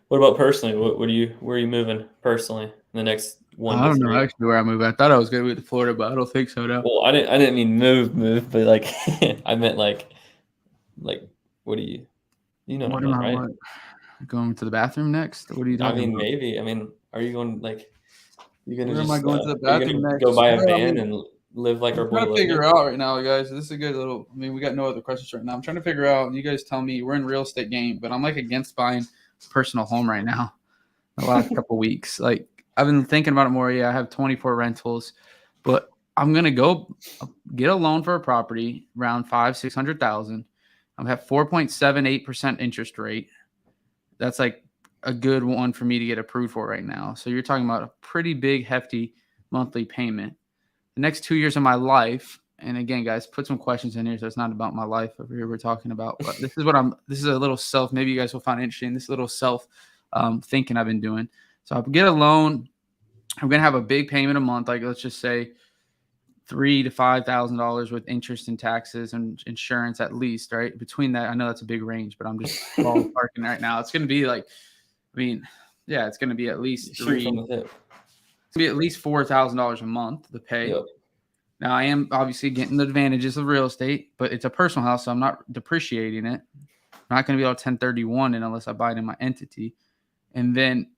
Speaker 1: What about personally? Where are you moving personally in the next 1 to 3?
Speaker 2: I don't know actually where I move. I thought I was going to move to Florida, but I don't think so now.
Speaker 1: Well, I didn't mean move, but like I meant like what do you know what I meant, right?
Speaker 2: Going to the bathroom next? What are you talking about?
Speaker 1: Maybe. Are you going like you're gonna
Speaker 2: Where
Speaker 1: just
Speaker 2: am I going to the bathroom next?
Speaker 1: go buy a van and live like our boy?
Speaker 2: I'm trying to figure out right now, guys. This is a good little. We got no other questions right now. I'm trying to figure out. You guys tell me. We're in real estate game, but I'm like against buying a personal home right now. The last couple weeks, like I've been thinking about it more. Yeah, I have 24 rentals, but I'm gonna go get a loan for a property around 500,000-600,000. I'm at 4.78% interest rate. That's like a good one for me to get approved for right now. So you're talking about a pretty big, hefty monthly payment. The next 2 years of my life, and again, guys, put some questions in here. So it's not about my life over here we're talking about, but this is a little self, maybe you guys will find it interesting. This little self thinking I've been doing. So I'll get a loan. I'm going to have a big payment a month. Like let's just say $3,000 to $5,000 with interest and taxes and insurance at least, right? Between that, I know that's a big range, but I'm just ballparking right now. It's going to be like, it's going to be at least
Speaker 1: Shoot from the hip.
Speaker 2: It's going to be at least $4,000 a month to pay.
Speaker 1: Yep.
Speaker 2: Now I am obviously getting the advantages of real estate, but it's a personal house, so I'm not depreciating it. I'm not going to be able to 1031 it unless I buy it in my entity. And then,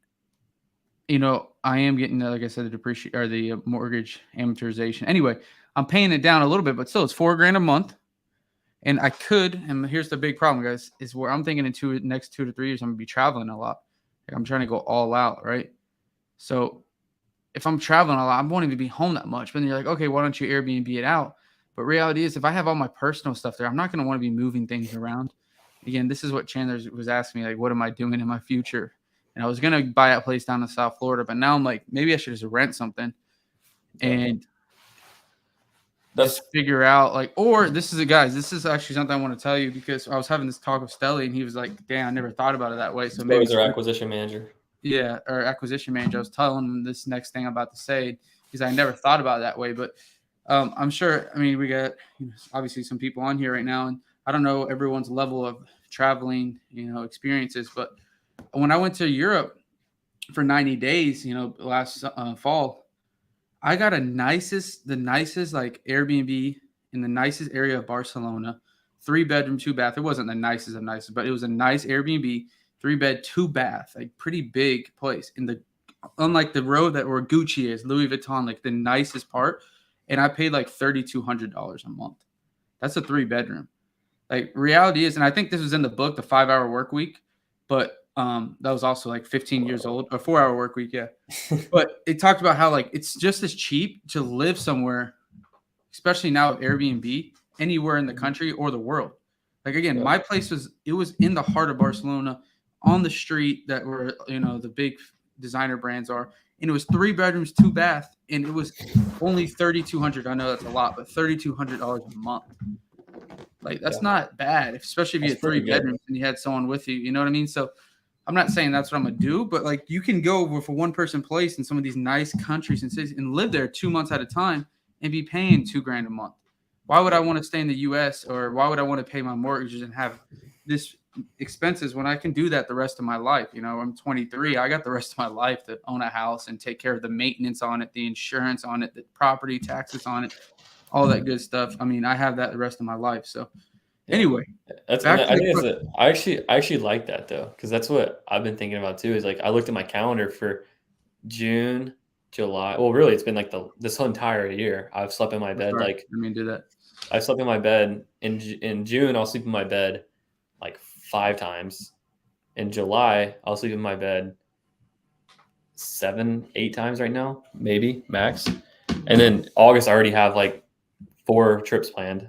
Speaker 2: I am getting, like I said, the mortgage amortization. Anyway, I'm paying it down a little bit, but still it's $4,000 a month. And I could, and here's the big problem, guys, is where I'm thinking next 2 to 3 years, I'm gonna be traveling a lot. Like I'm trying to go all out, right? So if I'm traveling a lot, I won't even be home that much. But then you're like, okay, why don't you Airbnb it out? But reality is, if I have all my personal stuff there, I'm not going to want to be moving things around. Again, this is what Chandler was asking me, like, what am I doing in my future? And I was going to buy a place down in South Florida, but now I'm like, maybe I should just rent something and just figure out this is actually something I want to tell you because I was having this talk with Stelly and he was like, damn, I never thought about it that way. So maybe
Speaker 1: he's our acquisition manager.
Speaker 2: Yeah, or acquisition manager. I was telling him this next thing I'm about to say because I never thought about it that way. But I'm sure, we got obviously some people on here right now, and I don't know everyone's level of traveling, experiences. But when I went to Europe for 90 days, last fall, I got the nicest like Airbnb in the nicest area of Barcelona, 3-bedroom, 2-bath. It wasn't the nicest of nicest, but it was a nice Airbnb. 3-bed, 2-bath, like pretty big place unlike the road that where Gucci is, Louis Vuitton, like the nicest part. And I paid like $3,200 a month. That's a 3-bedroom. Like reality is, and I think this was in the book, The 5-Hour Work Week, but that was also like 15 years old, a 4-hour work week. Yeah. But it talked about how like, it's just as cheap to live somewhere, especially now with Airbnb, anywhere in the country or the world. Like again, my place was in the heart of Barcelona, on the street that where the big designer brands are, and it was 3 bedrooms, 2-bath, and it was only $3,200. I know that's a lot, but $3,200 a month. Like that's not bad, especially if you had 3 bedrooms and you had someone with you. You know what I mean? So I'm not saying that's what I'm gonna do, but like you can go for 1-person place in some of these nice countries and cities and live there 2 months at a time and be paying $2,000 a month. Why would I want to stay in the U.S. or why would I want to pay my mortgages and have this expenses when I can do that the rest of my life? I'm 23. I got the rest of my life to own a house and take care of the maintenance on it, the insurance on it, the property taxes on it, all that good stuff. I have that the rest of my life. So anyway,
Speaker 1: I actually like that though, because that's what I've been thinking about too. Is like I looked at my calendar for June, July. Well, really, it's been like this whole entire year. I've slept in my bed
Speaker 2: do that.
Speaker 1: I slept in my bed in June. I'll sleep in my bed like 5 times. In July, I'll sleep in my bed 7, 8 times right now, maybe max. And then August, I already have like 4 trips planned.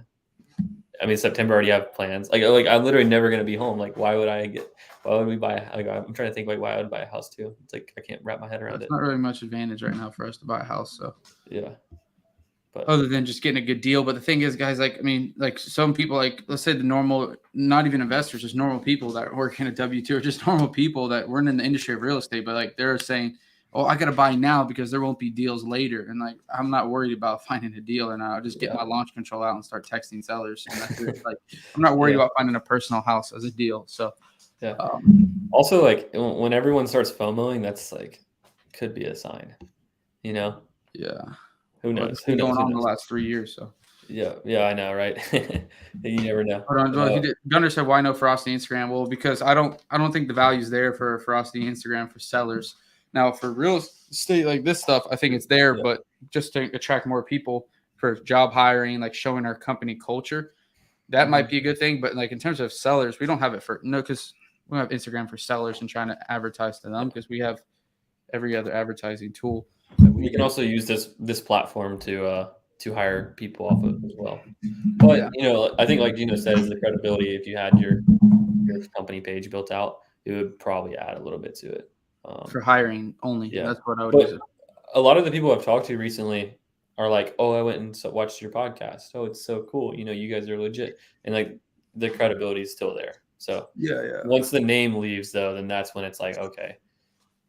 Speaker 1: September I already have plans. Like I'm literally never gonna be home. Like why would we buy? Like I'm trying to think like why I would buy a house too. It's like I can't wrap my head around it.
Speaker 2: There's not really much advantage right now for us to buy a house. So
Speaker 1: yeah.
Speaker 2: But other than just getting a good deal. But the thing is, guys, like some people, like let's say the normal, not even investors, just normal people that work in a W-2 or just normal people that weren't in the industry of real estate, but like they're saying, oh, I got to buy now because there won't be deals later. And like, I'm not worried about finding a deal, and I'll just get my launch control out and start texting sellers. And that's it. Like, I'm not worried about finding a personal house as a deal. So
Speaker 1: yeah. Also, like when everyone starts FOMOing, that's like could be a sign,
Speaker 2: Yeah.
Speaker 1: Who knows?
Speaker 2: It's been going on the last 3 years. So
Speaker 1: yeah, I know, right? You never know.
Speaker 2: Hold on, Gunnar said, "Why no Frosty Instagram?" Well, because I don't think the value's there for Frosty Instagram for sellers. Now, for real estate like this stuff, I think it's there, but just to attract more people for job hiring, like showing our company culture, that might be a good thing. But like in terms of sellers, we don't have it because we don't have Instagram for sellers and trying to advertise to them because we have every other advertising tool.
Speaker 1: We can also use this platform to hire people off of as well. But
Speaker 2: Yeah,
Speaker 1: I think like Gino said, is the credibility. If you had your company page built out, it would probably add a little bit to it.
Speaker 2: for hiring only.
Speaker 1: Yeah,
Speaker 2: That's what I would use
Speaker 1: but
Speaker 2: it.
Speaker 1: a lot of the people I've talked to recently are like, "Oh, I went and watched your podcast. Oh, it's so cool. You guys are legit." And like the credibility is still there. So
Speaker 2: Yeah, yeah.
Speaker 1: once the name leaves, though, then that's when it's like, okay,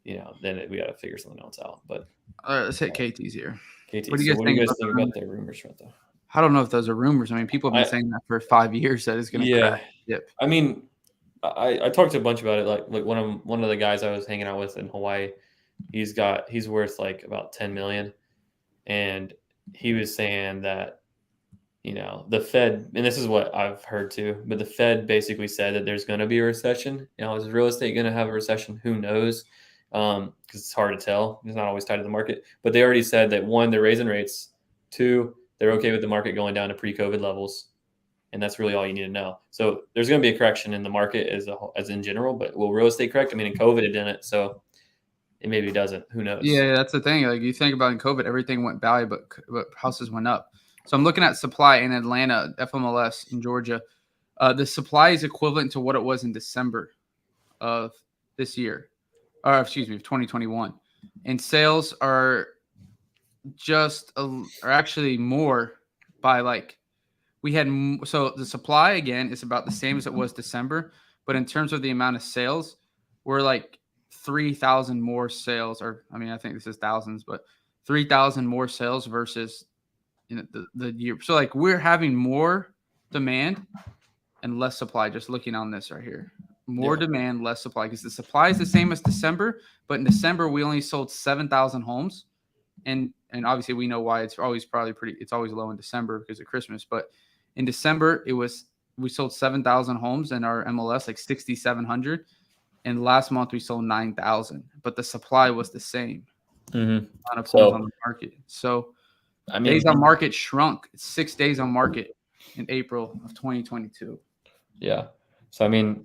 Speaker 1: then we got to figure something else out. But
Speaker 2: All right, let's hit KT's here.
Speaker 1: KT,
Speaker 2: What do
Speaker 1: so
Speaker 2: you guys
Speaker 1: what do
Speaker 2: think
Speaker 1: you guys
Speaker 2: about the
Speaker 1: think
Speaker 2: rumors?
Speaker 1: about the rumors front though?
Speaker 2: I don't know if those are rumors. I mean, people have been
Speaker 1: I
Speaker 2: saying that for 5 years that it's going to crash
Speaker 1: Yeah,
Speaker 2: dip.
Speaker 1: I mean, I talked to a bunch about it. Like one of the guys I was hanging out with in Hawaii, he's worth like about 10 million, and he was saying that the Fed, and this is what I've heard too, but the Fed basically said that there's going to be a recession. Is real estate going to have a recession? Who knows? Because it's hard to tell. It's not always tied to the market. But they already said that one, they're raising rates. Two, they're okay with the market going down to pre-COVID levels, and that's really all you need to know. So there's going to be a correction in the market as in general. But will real estate correct? I mean, in COVID it didn't, so it maybe doesn't. Who knows?
Speaker 2: Yeah, that's the thing. Like you think about in COVID, everything went valley, but houses went up. So I'm looking at supply in Atlanta, FMLS in Georgia. The supply is equivalent to what it was in December of this year, or excuse me, of 2021, and sales are are actually more by like we had. So the supply again is about the same as it was December, but in terms of the amount of sales, we're like 3,000 more sales, or I mean, I think this is thousands, but 3,000 more sales versus the year. So like we're having more demand and less supply. Just looking on this right here, more demand, less supply, because the supply is the same as December, but in December we only sold 7,000 homes, and obviously we know why it's always it's always low in December because of Christmas, but in December we sold 7,000 homes in our MLS, like 6,700, and last month we sold 9,000, but the supply was the same
Speaker 1: Mm-hmm.
Speaker 2: amount of homes on
Speaker 1: So
Speaker 2: the market. So
Speaker 1: I
Speaker 2: days
Speaker 1: mean,
Speaker 2: on market shrunk. It's 6 days on market in April of 2022.
Speaker 1: yeah. So I mean,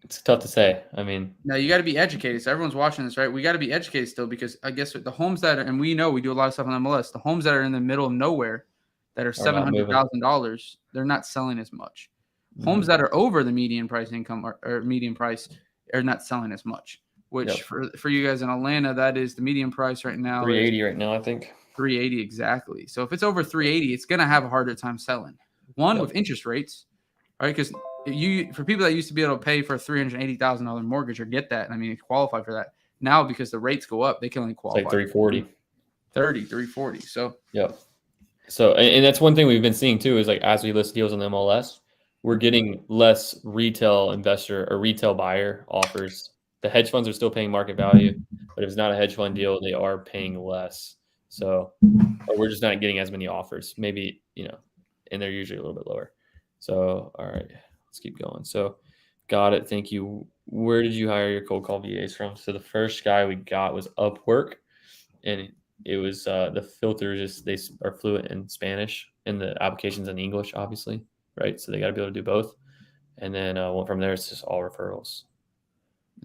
Speaker 1: it's tough to say. I mean,
Speaker 2: Now you got to be educated. So everyone's watching this, right? We got to be educated still, because I guess the homes that are, and we know we do a lot of stuff on MLS. The homes that are in the middle of nowhere, that are
Speaker 1: are not moving.
Speaker 2: $700,000, they're not selling as much. Homes
Speaker 1: Mm-hmm.
Speaker 2: that are over the median price income or median price are not selling as much. Which for you guys in Atlanta, that is the median price right now is
Speaker 1: 380 right now, I think.
Speaker 2: 380 exactly. So if it's over 380, it's gonna have a harder time selling. One, with interest rates, right? Because for people that used to be able to pay for a $380,000 mortgage or get that, I mean, qualify for that now, because the rates go up, they can only
Speaker 1: It's
Speaker 2: qualify
Speaker 1: like 340.
Speaker 2: 340. So
Speaker 1: Yep. So, and that's one thing we've been seeing too, is like as we list deals on the MLS, we're getting less retail investor or retail buyer offers. The hedge funds are still paying market value, but if it's not a hedge fund deal, they are paying less. So, or we're just not getting as many offers. Maybe, and they're usually a little bit lower. So, all right, let's keep going. So, got it. Thank you. Where did you hire your cold call VAs from? So the first guy we got was Upwork, and it was the filter they are fluent in Spanish, and the applications in English, obviously, right? So they got to be able to do both. And then from there, it's just all referrals.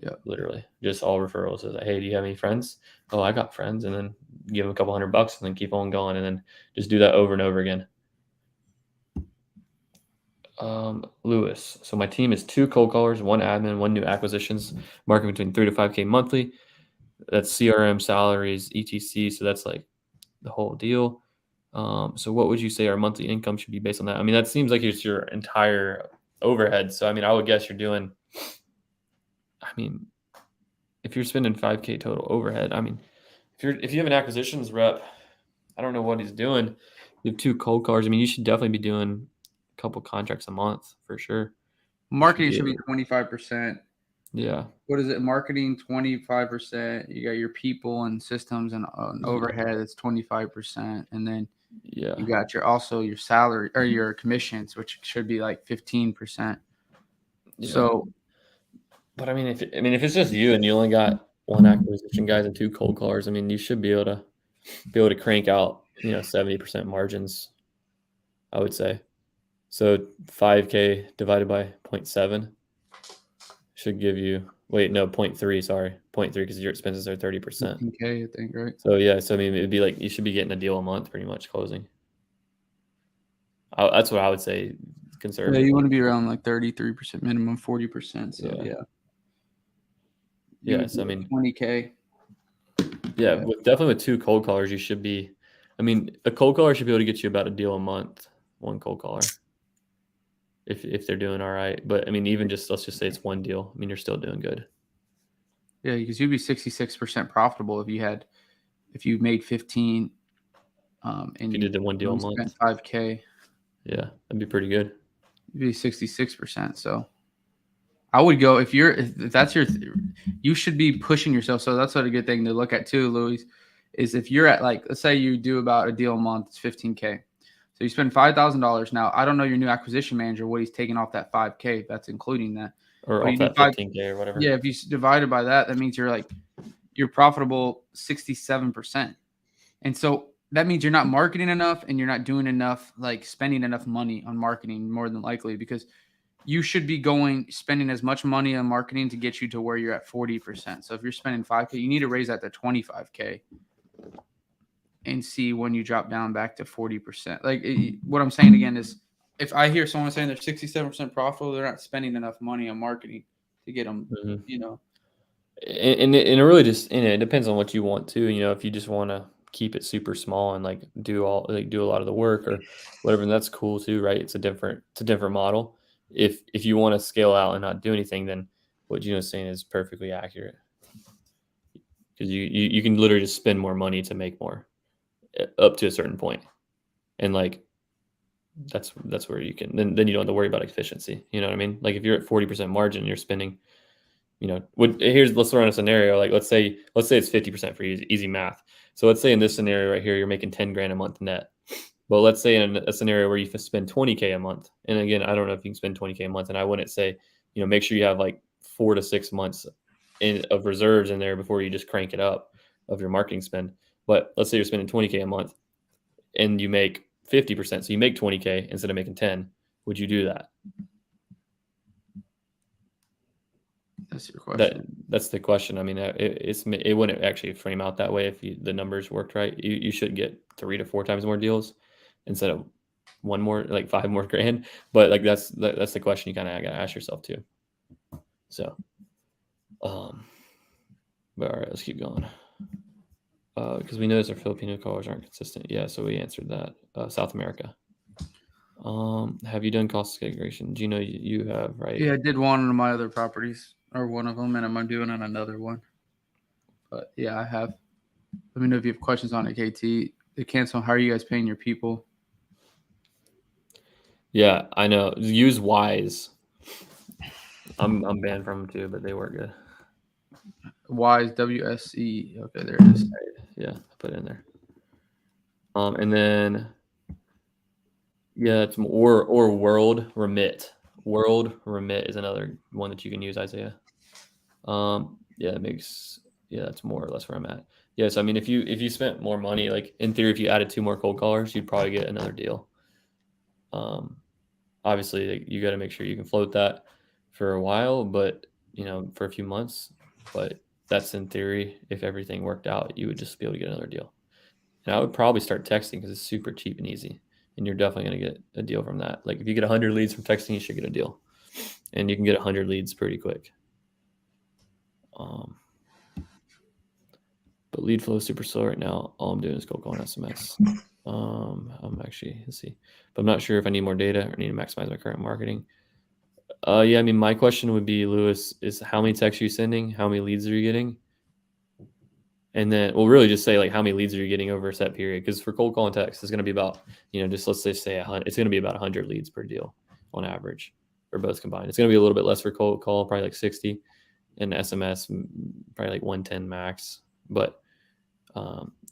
Speaker 2: yeah,
Speaker 1: Literally just all referrals. It's like, hey, do you have any friends? Oh, I got friends. And then give them a couple $100 and then keep on going, and then just do that over and over again. Lewis. So my team is 2 cold callers, 1 admin, 1 new acquisitions, marketing between 3 to 5K monthly. That's CRM, salaries, etc. So that's like the whole deal. So what would you say our monthly income should be based on that? I mean, that seems like it's your entire overhead. So I mean, I would guess you're doing. I mean, if you're spending 5K total overhead, I mean, if you have an acquisitions rep, I don't know what he's doing. You have 2 cold callers. I mean, you should definitely be doing a couple contracts a month for sure.
Speaker 2: marketing should be 25%.
Speaker 1: Yeah.
Speaker 2: What is it? Marketing 25%. You got your people and systems and overhead. That's 25%, and then you got your salary or your commissions, which should be like 15%.
Speaker 1: Yeah.
Speaker 2: So,
Speaker 1: but I mean, if it's just you and you only got 1 acquisition guys and 2 cold callers, I mean, you should be able to crank out 70% margins, I would say. So 5K divided by 0.7 should give you Wait, no, 0.3. Sorry, 0.3 because your expenses are 30%.
Speaker 2: 15K, I think, right?
Speaker 1: So yeah, so I mean, it'd be like you should be getting a deal a month, pretty much closing. That's what I would say,
Speaker 2: Yeah,
Speaker 1: conservative.
Speaker 2: you want to be around like 33% minimum, 40%. So
Speaker 1: Yeah.
Speaker 2: you would
Speaker 1: Yes, I
Speaker 2: do
Speaker 1: mean,
Speaker 2: 20K.
Speaker 1: yeah, definitely with 2 cold callers, you should be. I mean, a cold caller should be able to get you about a deal a month. One cold caller, if they're doing all right. But I mean, even just let's just say it's one deal. I mean, you're still doing good.
Speaker 2: Yeah, because you'd be 66% profitable if you made 15, and
Speaker 1: If you did the one deal a
Speaker 2: only
Speaker 1: month,
Speaker 2: spent 5K,
Speaker 1: yeah, that'd be pretty good.
Speaker 2: you'd be 66%. So I would go if that's you should be pushing yourself. So that's what a good thing to look at too, Louis, is if you're at like, let's say you do about a deal a month, it's 15K. So you spend $5,000. Now I don't know your new acquisition manager what he's taking off that 5K. That's including that.
Speaker 1: Or
Speaker 2: But
Speaker 1: off
Speaker 2: you do
Speaker 1: that 15K or whatever.
Speaker 2: Yeah, if you divide it by that, that means you're profitable 67%. And so that means you're not marketing enough and you're not doing enough, like spending enough money on marketing more than likely, because you should be spending as much money on marketing to get you to where you're at 40%. So if you're spending 5K, you need to raise that to 25K and see when you drop down back to 40%. Like what I'm saying again is, if I hear someone saying they're 67% profitable, they're not spending enough money on marketing to get them,
Speaker 1: And it really just it depends on what you want to. If you just want to keep it super small and like do a lot of the work or whatever, and that's cool too, right? It's a different model. If you want to scale out and not do anything, then what Gino's saying is perfectly accurate. Because you can literally just spend more money to make more up to a certain point, and like that's where you can then you don't have to worry about efficiency. You know what I mean? Like if you're at 40% margin, you're spending. Let's run a scenario. Like let's say it's 50% for easy math. So let's say in this scenario right here, you're making 10 grand a month net. But let's say in a scenario where you spend 20K a month. And again, I don't know if you can spend 20K a month. And I wouldn't say, make sure you have like 4 to 6 months of reserves in there before you just crank it up of your marketing spend. But let's say you're spending 20K a month and you make 50%. So you make 20K instead of making 10. Would you do that?
Speaker 2: That's your question.
Speaker 1: That's the question. I mean, it wouldn't actually frame out that way if the numbers worked right. You should get 3 to 4 times more deals instead of 5 more grand. But like that's the question you kind of got to ask yourself too. So, but all right, let's keep going. Because we noticed our Filipino callers aren't consistent. Yeah, so we answered that. South America. Have you done cost segregation? Gino, you have, right?
Speaker 2: Yeah, I did one of my other properties, or one of them, and I'm doing on another one. But yeah, I have. Let me know if you have questions on it, KT. They cancel. How are you guys paying your people?
Speaker 1: Yeah, I know. Use Wise. I'm banned from them too, but they work good.
Speaker 2: Wise, WSE. Okay, there it is.
Speaker 1: Yeah, I put it in there. And then it's or World Remit. World Remit is another one that you can use, Isaiah. That's more or less where I'm at. Yes, I mean if you spent more money, like in theory, if you added 2 more cold callers, you'd probably get another deal. Obviously you got to make sure you can float that for a while, but for a few months. But that's in theory. If everything worked out, you would just be able to get another deal. And I would probably start texting because it's super cheap and easy, and you're definitely going to get a deal from that. Like if you get 100 leads from texting, you should get a deal, and you can get 100 leads pretty quick. But lead flow is super slow right now. All I'm doing is cold calling SMS. I'm actually, let's see, but I'm not sure if I need more data or need to maximize my current marketing. I mean, my question would be, Lewis, is how many texts are you sending? How many leads are you getting? And then we'll really just say like how many leads are you getting over a set period? Because for cold call and text, it's going to be about, just let's just say 100. It's going to be about 100 leads per deal on average, or both combined. It's going to be a little bit less for cold call, probably like 60, and SMS probably like 110 max. But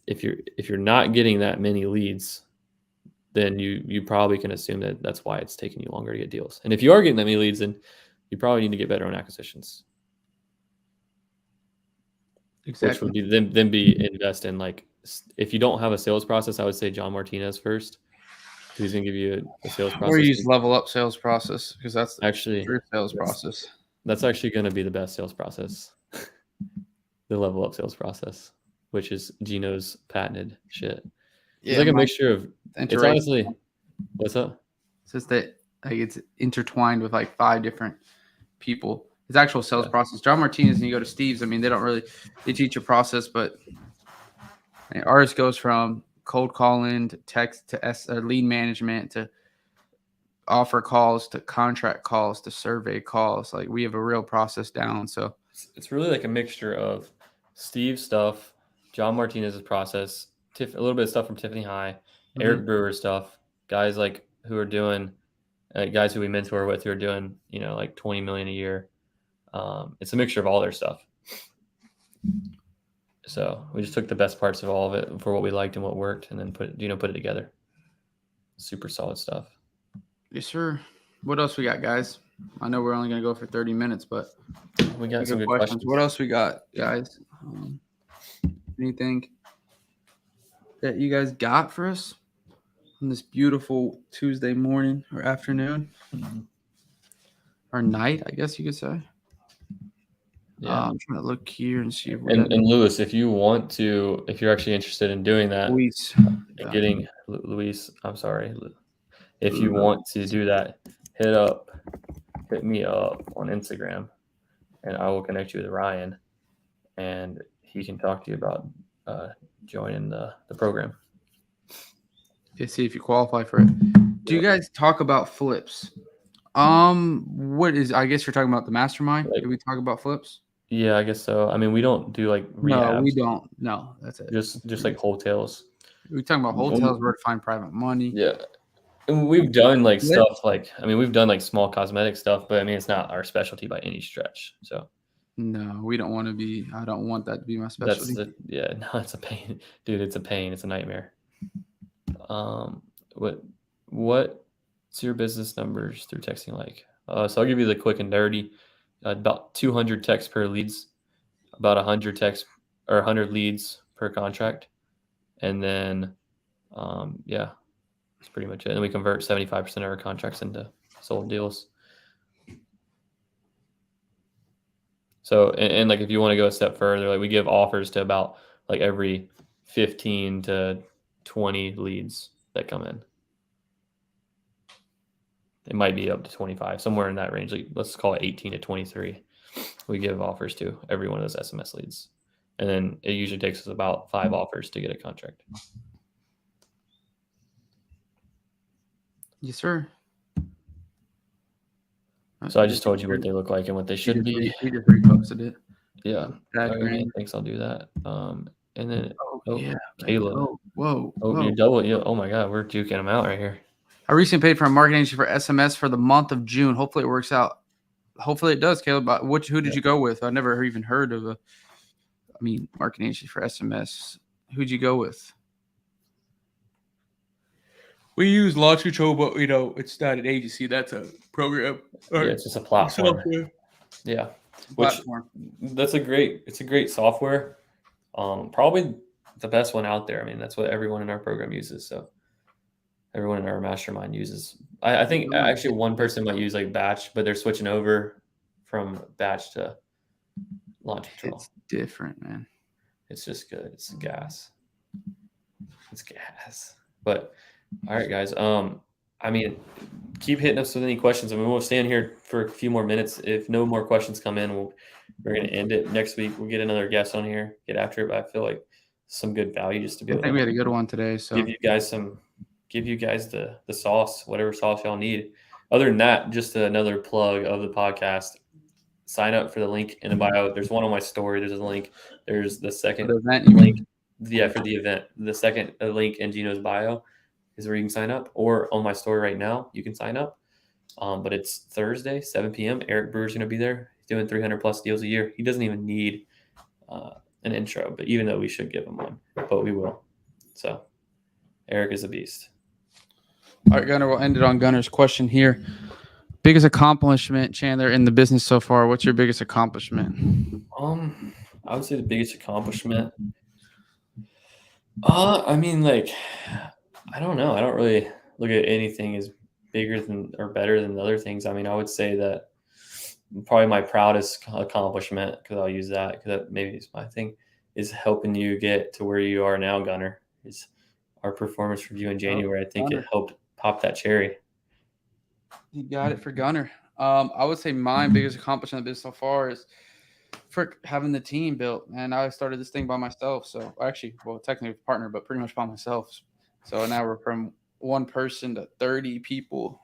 Speaker 1: if you're not getting that many leads, then you probably can assume that that's why it's taking you longer to get deals. And if you are getting that many leads, then you probably need to get better on acquisitions.
Speaker 2: Exactly.
Speaker 1: Which would be then invest in, like, if you don't have a sales process, I would say John Martinez first. He's gonna give you a sales process.
Speaker 2: Or use Level Up sales process, because that's
Speaker 1: actually
Speaker 2: true sales process.
Speaker 1: That's actually going to be the best sales process, the level up sales process, which is Gino's patented shit. It's like a mixture of. It's honestly, what's up?
Speaker 2: It's just that like it's intertwined with like 5 different people. His actual sales process. John Martinez and you go to Steve's. I mean, they teach a process, but ours goes from cold calling to text to lead management to offer calls to contract calls to survey calls. Like we have a real process down. So
Speaker 1: it's really like a mixture of Steve's stuff, John Martinez's process, a little bit of stuff from Tiffany High, Eric Brewer's stuff, guys like who are doing, guys who we mentor with who are doing, like 20 million a year. It's a mixture of all their stuff. So we just took the best parts of all of it for what we liked and what worked, and then put it together. Super solid stuff.
Speaker 2: Yes, sir. What else we got, guys? I know we're only going to go for 30 minutes, but
Speaker 1: we got some good questions.
Speaker 2: What else we got, guys? Anything that you guys got for us on this beautiful Tuesday morning or afternoon or night, I guess you could say? Yeah. I'm trying to look here and see.
Speaker 1: And Luis, if you're actually interested in doing that, Luis, I'm sorry. If you want to do that, hit me up on Instagram, and I will connect you with Ryan, and he can talk to you about joining the program.
Speaker 2: To see if you qualify for it. Do you guys talk about flips? I guess you're talking about the mastermind. Did we talk about flips?
Speaker 1: Yeah, I guess so. I mean, we don't do like rehabs.
Speaker 2: No, we don't. No, that's it.
Speaker 1: Just like hotels.
Speaker 2: We're talking about hotels where to find private money.
Speaker 1: Yeah. And we've done like stuff we've done like small cosmetic stuff, but I mean, it's not our specialty by any stretch. So
Speaker 2: no, we don't want to be. I don't want that to be my specialty.
Speaker 1: It's a pain, dude. It's a pain. It's a nightmare. What's your business numbers through texting like? So I'll give you the quick and dirty. About 200 texts per leads, about 100 texts or 100 leads per contract, and then that's pretty much it. And we convert 75% of our contracts into sold deals. So, and like if you want to go a step further, like we give offers to about like every 15 to 20 leads that come in. It might be up to 25, somewhere in that range. Like let's call it 18 to 23. We give offers to every one of those SMS leads. And then it usually takes us about 5 offers to get a contract.
Speaker 2: Yes, sir.
Speaker 1: So I just told you what they look like and what they should be.
Speaker 2: He just reposted it.
Speaker 1: Yeah. Okay, thanks. I'll do that. And then Caleb.
Speaker 2: Whoa.
Speaker 1: You're double. Yeah. Oh my God, we're juking them out right here.
Speaker 2: I recently paid for a marketing agency for SMS for the month of June. Hopefully it works out. Hopefully it does, Caleb. Who did you go with? I never even heard of marketing agency for SMS. Who'd you go with? We use Launch Control, but it's not an agency. That's a program.
Speaker 1: It's just a platform. Software. Yeah. It's a great software. Probably the best one out there. I mean, that's what everyone in our program uses. So everyone in our mastermind uses. I think actually one person might use like Batch, but they're switching over from Batch to Launch Control.
Speaker 2: It's different, man.
Speaker 1: It's just good. It's gas. But all right, guys. Keep hitting us with any questions. We'll stand here for a few more minutes. If no more questions come in, we're going to end it. Next week, we'll get another guest on here, get after it. But I feel like some good value just to be able to. I think
Speaker 2: we had a good one today. So
Speaker 1: give you guys the sauce, whatever sauce y'all need. Other than that, just another plug of the podcast. Sign up for the link in the bio. There's one on my story. There's a link. There's the second link. Yeah, for the event. The second link in Gino's bio is where you can sign up, or on my story right now, you can sign up. But it's Thursday, 7 p.m. Eric Brewer's going to be there. He's doing 300 plus deals a year. He doesn't even need an intro, but even though we should give him one, but we will. So Eric is a beast.
Speaker 2: All right, Gunner, we'll end it on Gunner's question here. Biggest accomplishment, Chandler, in the business so far. What's your biggest accomplishment?
Speaker 1: I would say the biggest accomplishment. I don't know. I don't really look at anything as bigger than or better than other things. I would say that probably my proudest accomplishment, because I'll use that because that maybe is my thing, is helping you get to where you are now, Gunner. Is our performance review in
Speaker 2: Oh,
Speaker 1: January. I think it
Speaker 2: Gunner.
Speaker 1: helped pop that cherry.
Speaker 2: You got it for Gunner. I would say my biggest accomplishment of this so far is for having the team built. And I started this thing by myself. So actually, well, technically a partner, but pretty much by myself. So now we're from one person to 30 people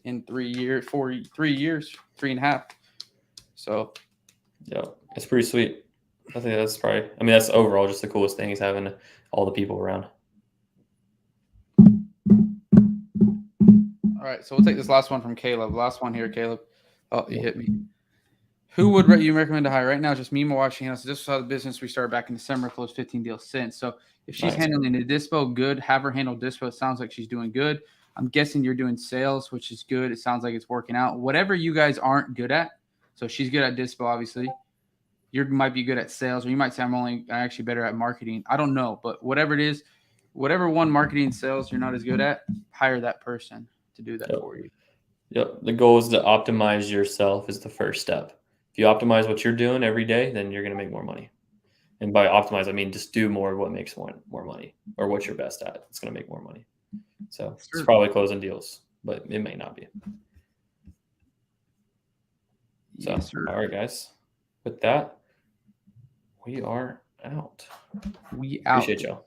Speaker 2: in 3 years, 3 years, 3.5. So
Speaker 1: Yeah, it's pretty sweet. I think that's probably. I mean, that's overall just the coolest thing is having all the people around.
Speaker 2: all right, so we'll take this last one from Caleb. Last one here, Caleb. Oh, you hit me. Who would you recommend to hire right now? Just me, my wife, Shannon. So this was how the business we started back in December, closed 15 deals since. So if she's
Speaker 1: Nice.
Speaker 2: handling the dispo, good. Have her handle dispo. It sounds like she's doing good. I'm guessing you're doing sales, which is good. It sounds like it's working out. Whatever you guys aren't good at. So she's good at dispo, obviously. You might be good at sales, or you might say I'm actually better at marketing. I don't know, but whatever it is, whatever one marketing and sales you're not as good at, hire that person to do that
Speaker 1: Yep.
Speaker 2: for you.
Speaker 1: Yep. The goal is to optimize yourself is the first step. If you optimize what you're doing every day, then you're going to make more money. And by optimize, I mean just do more of what makes more money or what you're best at. It's going to make more money. So it's probably closing deals, but it may not be. So,
Speaker 2: Yes, sir.
Speaker 1: all right, guys. With that, we are out.
Speaker 2: We out.
Speaker 1: Appreciate y'all.